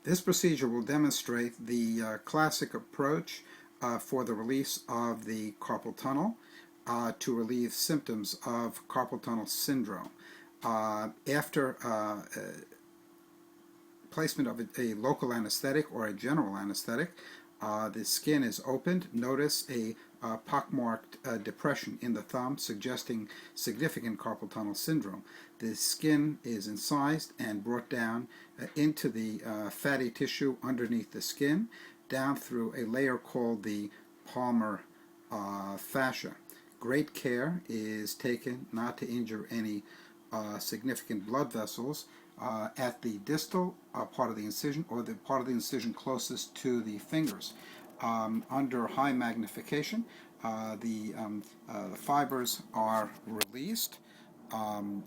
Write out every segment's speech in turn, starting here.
This procedure will demonstrate the classic approach for the release of the carpal tunnel to relieve symptoms of carpal tunnel syndrome. After placement of a local anesthetic or a general anesthetic, the skin is opened. Notice a pockmarked depression in the thumb suggesting significant carpal tunnel syndrome. The skin is incised and brought down into the fatty tissue underneath the skin, down through a layer called the palmar fascia. Great care is taken not to injure any significant blood vessels at the distal part of the incision, or the part of the incision closest to the fingers. Under high magnification, the fibers are released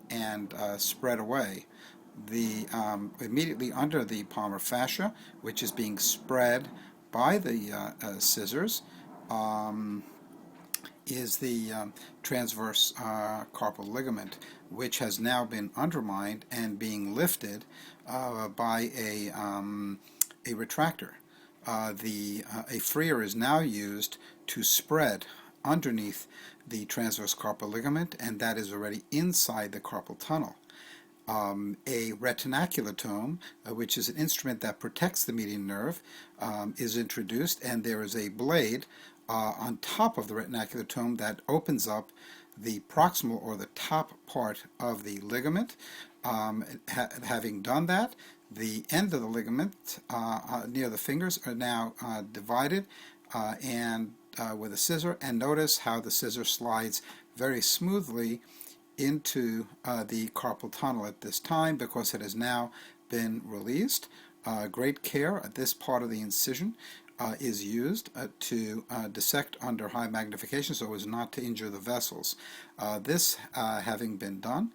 and spread away. Immediately under the palmar fascia, which is being spread by the scissors, is the transverse carpal ligament, which has now been undermined and being lifted by a retractor. A freer is now used to spread underneath the transverse carpal ligament, and that is already inside the carpal tunnel. A retinaculotome, which is an instrument that protects the median nerve, is introduced, and there is a blade on top of the retinaculotome that opens up the proximal, or the top part of the ligament. Having done that, the end of the ligament near the fingers are now divided and with a scissor, and notice how the scissor slides very smoothly into the carpal tunnel at this time, because it has now been released. Great care at this part of the incision is used to dissect under high magnification so as not to injure the vessels. This having been done,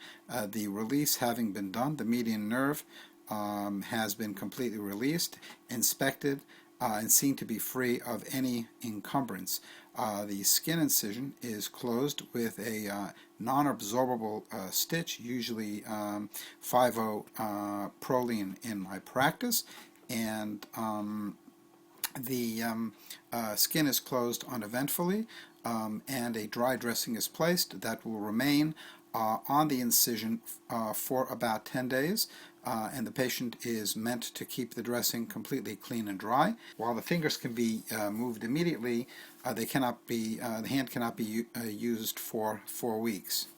the release having been done, the median nerve has been completely released, inspected, and seen to be free of any encumbrance. The skin incision is closed with a non-absorbable stitch, usually 5-0 Prolene in my practice, and the skin is closed uneventfully, and a dry dressing is placed that will remain on the incision for about 10 days, and the patient is meant to keep the dressing completely clean and dry. While the fingers can be moved immediately, the hand cannot be used for 4 weeks.